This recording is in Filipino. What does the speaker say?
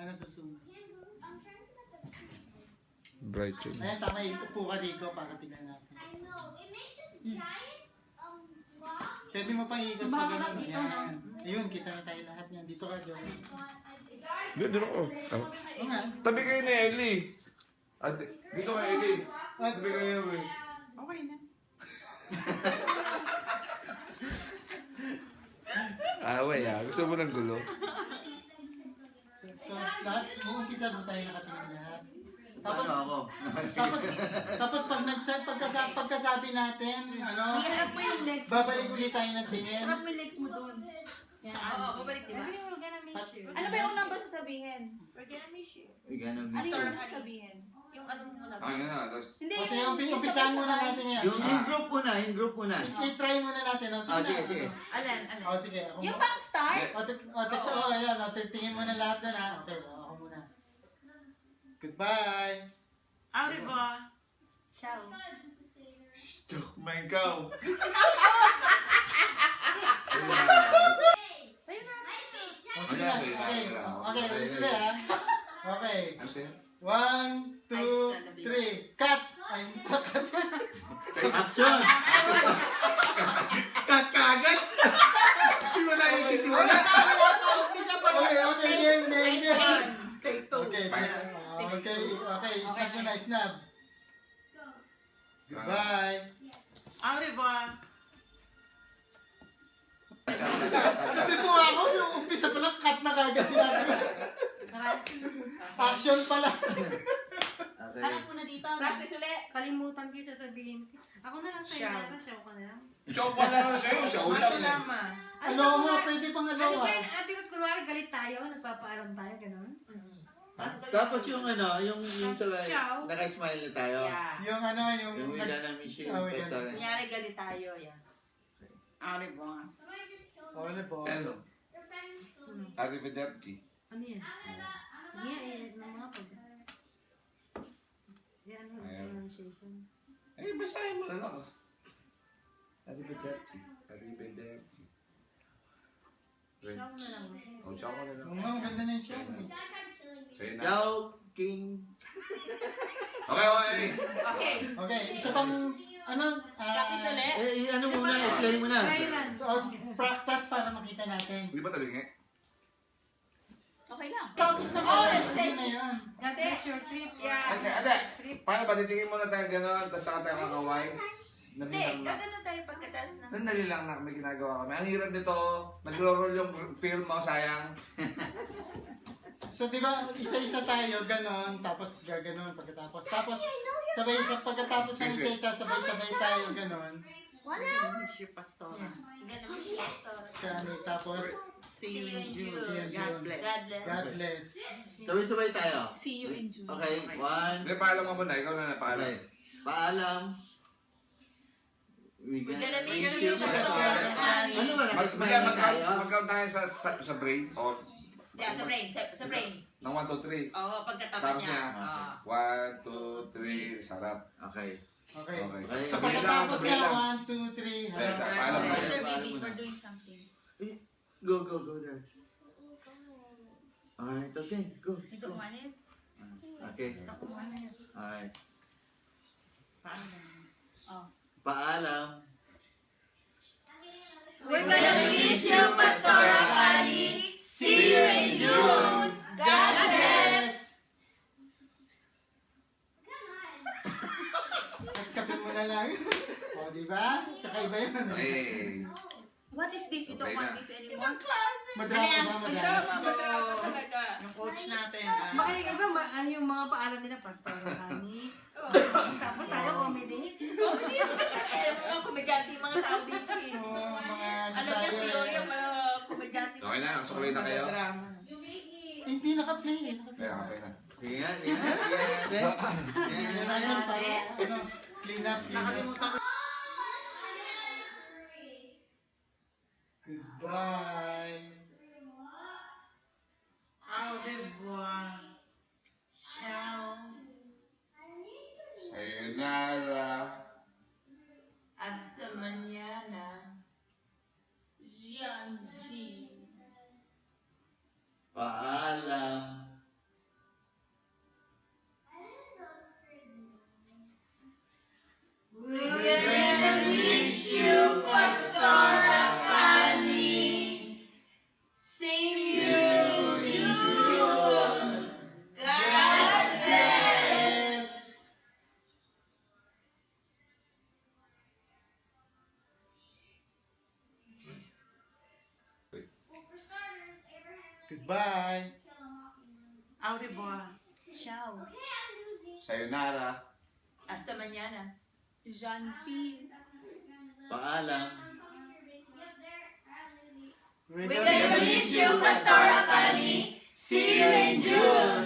Ano susunod? Bright yun. Ayan, tama. Upo ka dito para tingnan natin. Pwede mo pang ikot pa gano'n. Yan. Ayun, kita na tayo lahat yan. Dito ka, John. Doon ako. Oo nga. Tabi kayo ni Ellie. Dito ka, Ellie. Tabi kayo, eh. Okay na. Away gusto mo ng gulo? So lahat, umpisa mo tayo nakatingin lahat. Tapos, Paano ako? tapos pagkasabi natin, ano, Iharap mo yung legs. babalik ulit tayo ng tingin. Iharap mo yung legs mo doon. Yan. Oo, babalik diba? We're gonna miss you. Ano ba yung unang ba sasabihin? We're gonna miss you. We're gonna Ano miss yung you. unang sasabihin? Yung ano mo lang. Ano na, tapos... Hindi, O sige, umpisahan muna natin yan. Yung group muna, yung group muna. I-try muna natin. O, sige, Sige, sige. Alin? O, sige. Ako Yung muna. pang start? Ayan. Tingin muna lahat doon, ha. Okay, ako muna. Goodbye. Ari ba? Ciao. Stuck my cow. Sa'yo na. O, sige na. Okay, ulit sila, ha. Okay. Ano sa'yo? 1, 2, 3. Cut! Ay, cut. Action! Kakagad! Hindi mo na yung kisi mo na. Okay, game. Take two. Okay. Snap mo na, snap. Goodbye. Ari ba? Natutuwa ako yung umpisa pa lang, cut na kagad sinabi. Action pala. Okay. Harap mo na dito. Practice ulit. Kalimutan ko yung sasabihin. Ako na lang sa'yo, Ciao. Dara. Ciao ka na lang. Chow pa lang sa'yo, siya ulam eh. Masalama. Aloha, pwede pang Ano aloha. ba yun? Ate ko, kunwari galit tayo, nagpapaalam tayo, gano'n? Tapos yung ano, yung sabay, Ciao. naka-smile na tayo. Yeah. Yung ano, yung... Yung we gonna miss you, Oh, we basta. gonna- Kunyari galit tayo, yan. Ari ba? Ole po. Ano? Arrivederci. Ano yan? Sige, ng mga pag... Yan, ano, Ayan. pronunciation. Eh, basahin mo na lang. Arrivederci. Arrivederci. Ciao na lang. Oh, ciao ka na lang. Oo nga, ang ganda na yung show. Sa'yo na. Ciao, King. Okay. Okay. Okay, isa pang... Ano? Practice ulit. Ano muna, i-play mo na. Try run. Practice para makita natin. Hindi ba talingi? Okay lang. Practice na Oh, ba? let's Hindi na yan. God bless your trip. Ate, paano ba? Titingin muna tayo gano'n, tapos saka tayo kakaway? Hindi, gagano tayo pagkataas na. Sandali lang na may ginagawa kami. Ang hirap nito, nagro-roll yung film mo, sayang. So, di ba, isa-isa tayo, ganon, tapos gaganon pagkatapos. Tapos, pagkatapos ng Sige. isa-isa, sabay-sabay tayo, ganon. Miss you, Pastora. Ganun yung pastor. Kani, tapos, See you in June. See you in God June. bless. God bless. God bless. Sabay-sabay tayo. See you in June. Okay, one. Hindi, paalam mo muna. Ikaw na paalam. Okay. Paalam. We gonna gonna miss miss you, you, Pastor Pastor. Ani. Ano ba, nakasmile na tayo? Mag-count tayo sa brain or Yeah, sa brain. Sa brain. ng 1, 2, 3. Oo, pagkatapat Tapos niya. niya. 1, 2, 3, sarap. Okay. Okay. Okay. Okay. So, Sabihin lang, pagkatapos sabihin niya, lang. 1, 2, 3, Pwede, harap. paalam tayo. Sir, Paalam baby, muna. we're doing something. Go there. Alright, okay. Go. Ito, Go. manit. Okay. Ito, manit. Alright. Paano? Oh. Paalam. We're gonna miss you, Pastor Ani. See you in June. God bless. Tapos kapit mo na lang. O, di ba? Kakaiba yun. Eh, What is this? You don't Okay want na. this anymore? Madrama ba? Madrama. Madrama talaga. Yung coach natin. Makinig ka ba, ano yung mga paalam nila, Pastor Ani? Tapos tayo, comedy. Comedy yung mga komedyante, yung mga tao dito eh. Oo, mga Alam niya, tayo, Gloria, mga komedyante. okay na. Sukulay na kayo. Drama. Hindi naka-play eh. Kaya, okay na. Yan. Yan natin para, ano, clean up. Nakalimutan ko. Goodbye. Au revoir. Ciao. Sayonara. Hasta mañana. Dạ, Jianji. Paalam. Goodbye. Au revoir. Ciao. Sayonara. Hasta mañana. Janji. Paalam. We're We're gonna miss you, Pastor Akani. See you in June.